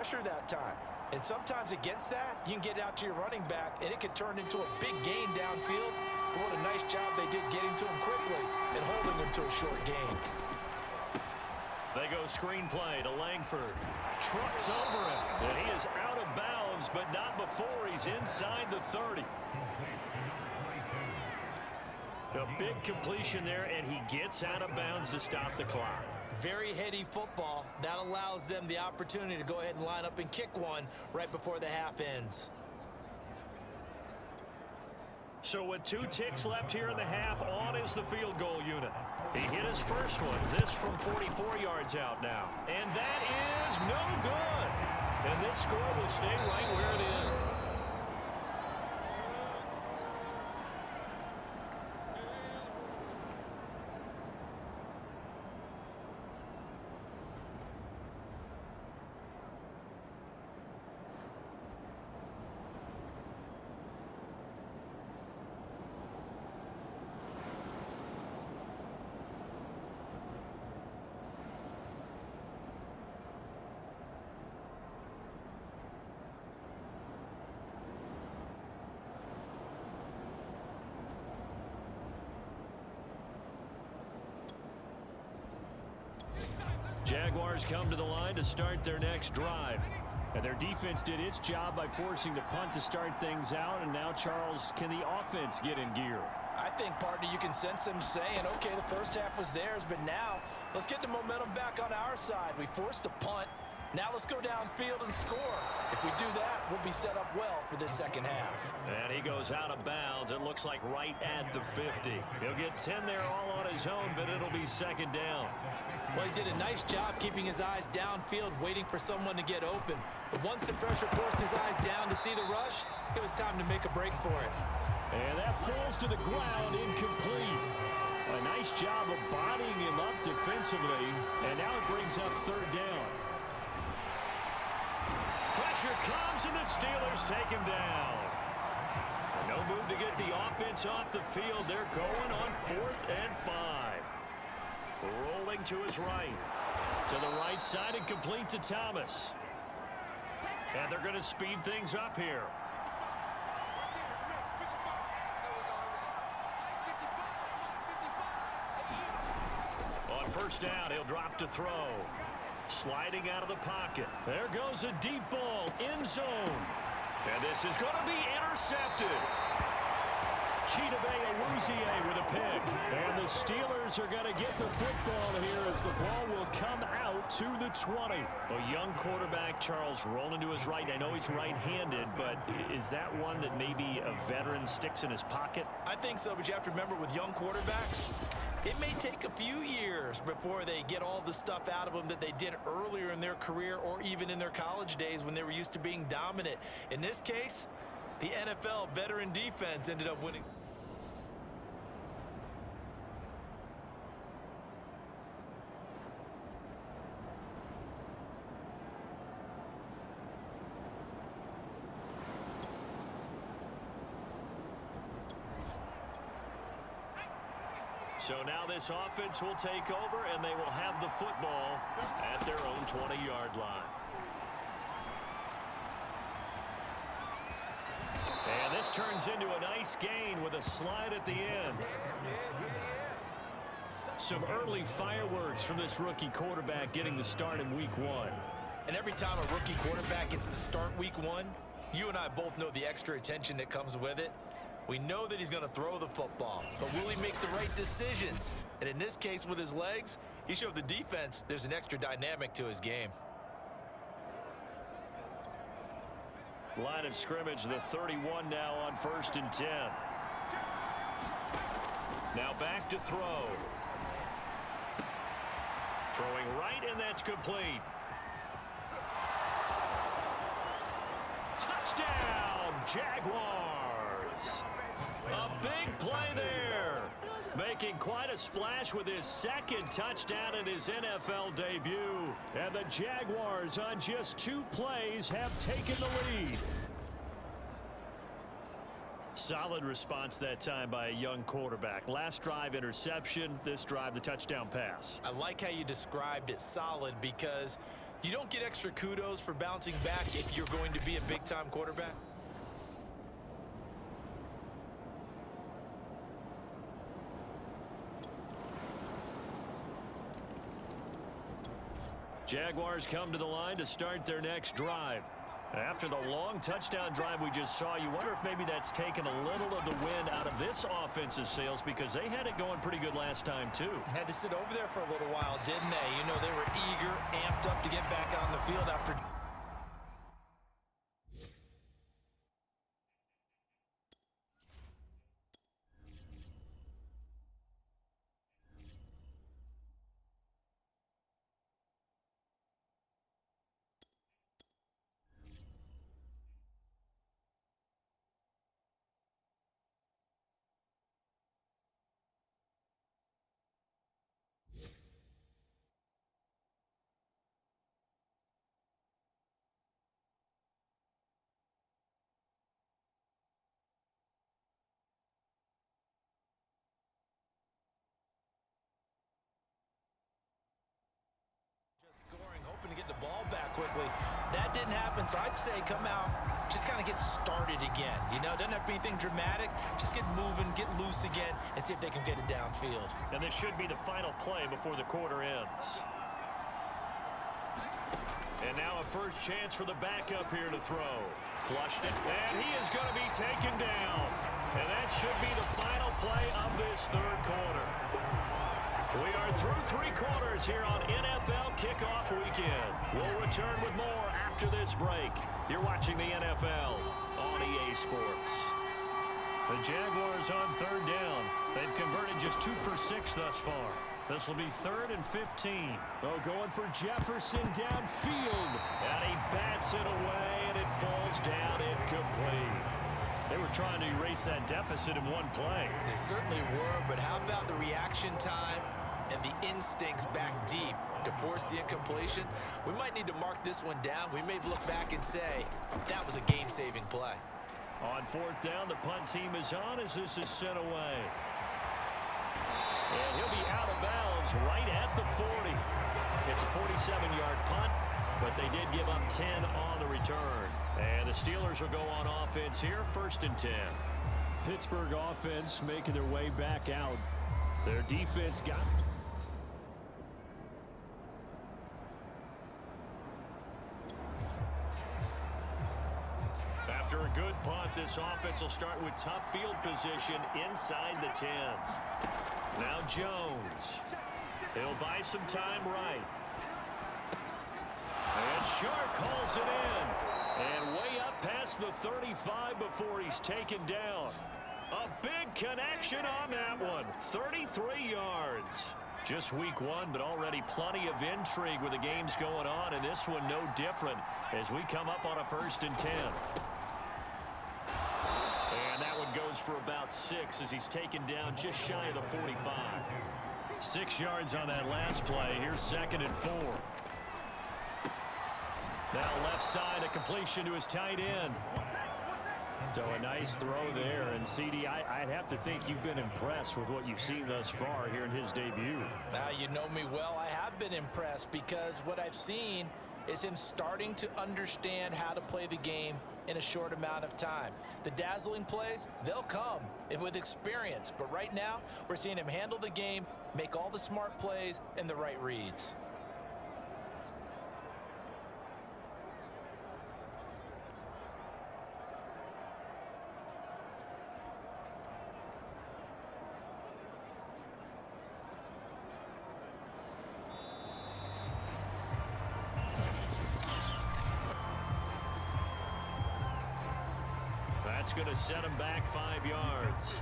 pressure that time. And sometimes against that, you can get out to your running back, and it could turn into a big gain downfield. But what a nice job they did getting to him quickly and holding him to a short gain. They go screenplay to Langford. Trucks over him. And he is out of bounds, but not before he's inside the 30. A big completion there, and he gets out of bounds to stop the clock. Very heady football. That allows them the opportunity to go ahead and line up and kick one right before the half ends. So with 2 ticks left here in the half, on is the field goal unit. He hit his first one. This from 44 yards out now. And that is no good. And this score will stay right where it is. Jaguars come to the line to start their next drive. And their defense did its job by forcing the punt to start things out. And now, Charles, can the offense get in gear? I think, partner, you can sense them saying, okay, the first half was theirs, but now let's get the momentum back on our side. We forced a punt. Now let's go downfield and score. If we do that, we'll be set up well for this second half. And he goes out of bounds. It looks like right at the 50. He'll get 10 there all on his own, but it'll be second down. Well, he did a nice job keeping his eyes downfield, waiting for someone to get open. But once the pressure forced his eyes down to see the rush, it was time to make a break for it. And that falls to the ground, incomplete. A nice job of bodying him up defensively, and now it brings up third down. Pressure comes, and the Steelers take him down. No move to get the offense off the field. They're going on 4th and 5. Rolling to his right. To the right side and complete to Thomas. And they're going to speed things up here. On first down, he'll drop to throw. Sliding out of the pocket. There goes a deep ball. End zone. And this is going to be intercepted. Chidobe Awuzie with a pick. And the Steelers are going to get the football here as the ball will come out to the 20. A young quarterback, Charles, rolling to his right. I know he's right-handed, but is that one that maybe a veteran sticks in his pocket? I think so, but you have to remember with young quarterbacks, it may take a few years before they get all the stuff out of them that they did earlier in their career or even in their college days when they were used to being dominant. In this case, the NFL veteran defense ended up winning. So now this offense will take over, and they will have the football at their own 20-yard line. And this turns into a nice gain with a slide at the end. Some early fireworks from this rookie quarterback getting the start in week 1. And every time a rookie quarterback gets to start week 1, you and I both know the extra attention that comes with it. We know that he's going to throw the football, but will he make the right decisions? And in this case, with his legs, he showed the defense there's an extra dynamic to his game. Line of scrimmage, the 31 now on 1st and 10. Now back to throw. Throwing right, and that's complete. Touchdown, Jaguars. A big play there. Making quite a splash with his second touchdown in his NFL debut. And the Jaguars on just 2 plays have taken the lead. Solid response that time by a young quarterback. Last drive interception, this drive the touchdown pass. I like how you described it solid because You don't get extra kudos for bouncing back if you're going to be a big-time quarterback. Jaguars come to the line to start their next drive. After the long touchdown drive we just saw, you wonder if maybe that's taken a little of the wind out of this offensive sails, because they had it going pretty good last time too. Had to sit over there for a little while, didn't they? You know, they were eager, amped up to get back on the field after... Scoring, hoping to get the ball back quickly. That didn't happen, so I'd say come out, just kind of get started again. You know, it doesn't have to be anything dramatic. Just get moving, get loose again, and see if they can get it downfield. And this should be the final play before the quarter ends. And now a first chance for the backup here to throw. Flushed it, and he is going to be taken down. And that should be the final play of this third quarter. We are through 3 quarters here on NFL Kickoff Weekend. We'll return with more after this break. You're watching the NFL on EA Sports. The Jaguars on third down. They've converted just 2 for 6 thus far. This will be 3rd and 15. Oh, going for Jefferson downfield. And he bats it away, and it falls down incomplete. They were trying to erase that deficit in one play. They certainly were, but how about the reaction time and the instincts back deep to force the incompletion? We might need to mark this one down. We may look back and say that was a game-saving play. On 4th down, the punt team is on as this is sent away. And he'll be out of bounds right at the 40. It's a 47-yard punt, but they did give up 10 on the return. And the Steelers will go on offense here, 1st and 10. Pittsburgh offense making their way back out. Their defense got... After a good punt, this offense will start with tough field position inside the 10. Now Jones. He'll buy some time right. And Shark calls it in. And way up past the 35 before he's taken down. A big connection on that one. 33 yards. Just week 1, but already plenty of intrigue with the games going on. And this one no different as we come up on a 1st and 10. And that one goes for about 6 as he's taken down just shy of the 45. 6 yards on that last play. Here's 2nd and 4. Now left side, a completion to his tight end. So a nice throw there. And CD, I'd have to think you've been impressed with what you've seen thus far here in his debut. Now, you know me well. I have been impressed because what I've seen is him starting to understand how to play the game in a short amount of time. The dazzling plays, they'll come with experience. But right now, we're seeing him handle the game, make all the smart plays, and the right reads. That's going to set him back 5 yards.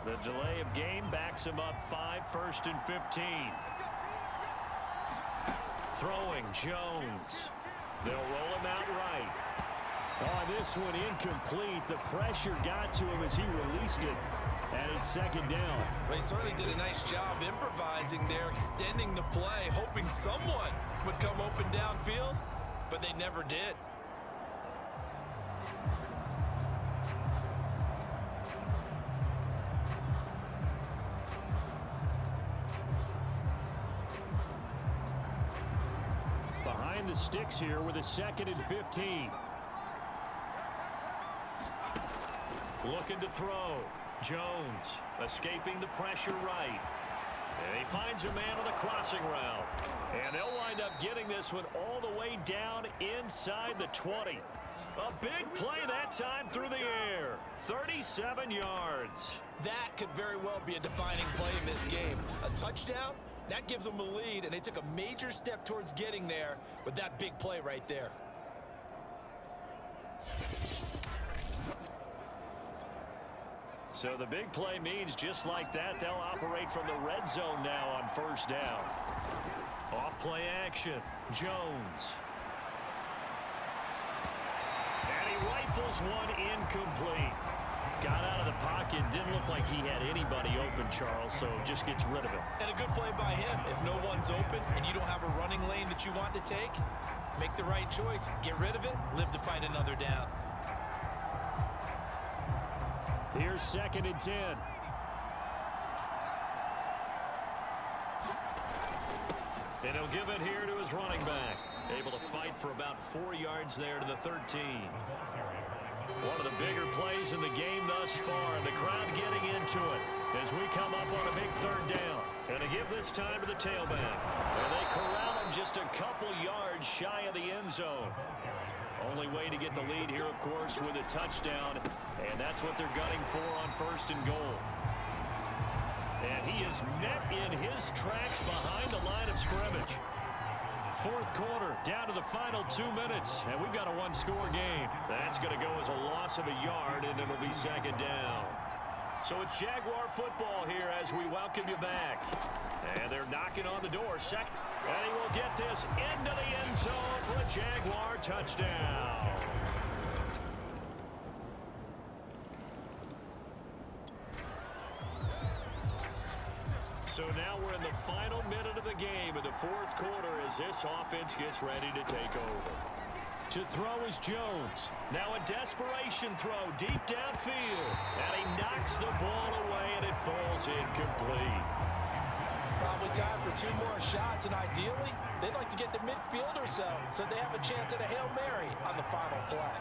The delay of game backs him up 5, 1st and 15. Throwing Jones. They'll roll him out right. On this one, incomplete. The pressure got to him as he released it. And it's second down. They certainly did a nice job improvising there, extending the play, hoping someone would come open downfield, but they never did. Behind the sticks here with a 2nd and 15. Looking to throw. Jones escaping the pressure right. And he finds a man on the crossing route. And they'll wind up getting this one all the way down inside the 20. A big play that time through the air. 37 yards. That could very well be a defining play in this game. A touchdown, that gives them a lead, and they took a major step towards getting there with that big play right there. So the big play means just like that, they'll operate from the red zone now on 1st down. Off play action. Jones. And he rifles one incomplete. Got out of the pocket. Didn't look like he had anybody open, Charles, so just gets rid of it. And a good play by him. If no one's open and you don't have a running lane that you want to take, make the right choice. Get rid of it. Live to fight another down. Here's 2nd and 10. And he'll give it here to his running back. Able to fight for about 4 yards there to the 13. One of the bigger plays in the game thus far. And the crowd getting into it as we come up on a big 3rd down. And to give this time to the tailback. And they corral him just a couple yards shy of the end zone. Only way to get the lead here, of course, with a touchdown. And that's what they're gunning for on 1st and goal. And he is met in his tracks behind the line of scrimmage. 4th quarter, down to the final 2 minutes. And we've got a one-score game. That's going to go as a loss of a yard, and it'll be 2nd down. So it's Jaguar football here as we welcome you back. And they're knocking on the door. Second. And he will get this into the end zone for a Jaguar touchdown. So now we're in the final minute of the game in the 4th quarter as this offense gets ready to take over. To throw is Jones. Now a desperation throw deep downfield. And he knocks the ball away, and it falls incomplete. Probably time for 2 more shots, and ideally, they'd like to get to midfield or so they have a chance at a Hail Mary on the final play.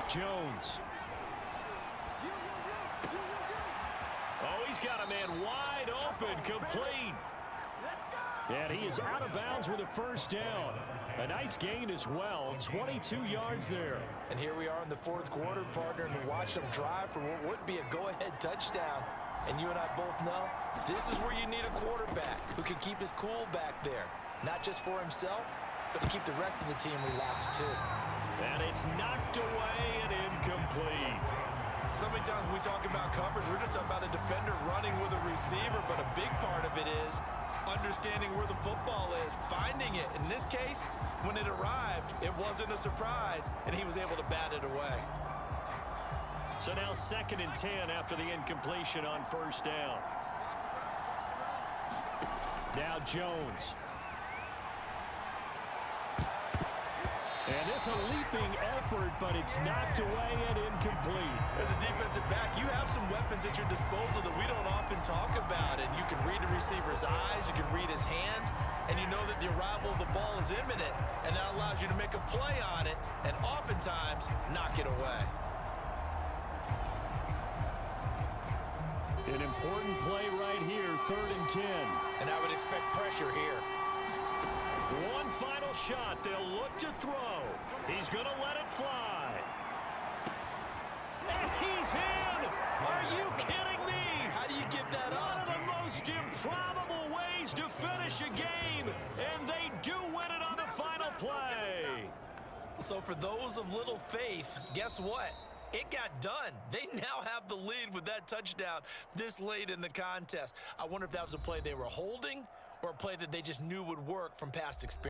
Jones. Oh, he's got a man wide open, complete. And he is out of bounds with a 1st down. A nice gain as well, 22 yards there. And here we are in the 4th quarter, partner, and we watch them drive for what would be a go-ahead touchdown. And you and I both know this is where you need a quarterback who can keep his cool back there. Not just for himself, but to keep the rest of the team relaxed too. And it's knocked away and incomplete. So many times when we talk about coverage, we're just talking about a defender running with a receiver, but a big part of it is understanding where the football is, finding it. In this case, when it arrived, it wasn't a surprise, and he was able to bat it away. So now 2nd and 10 after the incompletion on 1st down. Now Jones. And this a leaping effort, but it's knocked away and incomplete. As a defensive back, you have some weapons at your disposal that we don't often talk about. And you can read the receiver's eyes, you can read his hands, and you know that the arrival of the ball is imminent. And that allows you to make a play on it and oftentimes knock it away. An important play right here, 3rd and 10. And I would expect pressure here. One final shot. They'll look to throw. He's going to let it fly. And he's in! Are you kidding me? How do you give that up? One of the most improbable ways to finish a game, and they do win it on the final play. So for those of little faith, guess what? It got done. They now have the lead with that touchdown this late in the contest. I wonder if that was a play they were holding or a play that they just knew would work from past experience.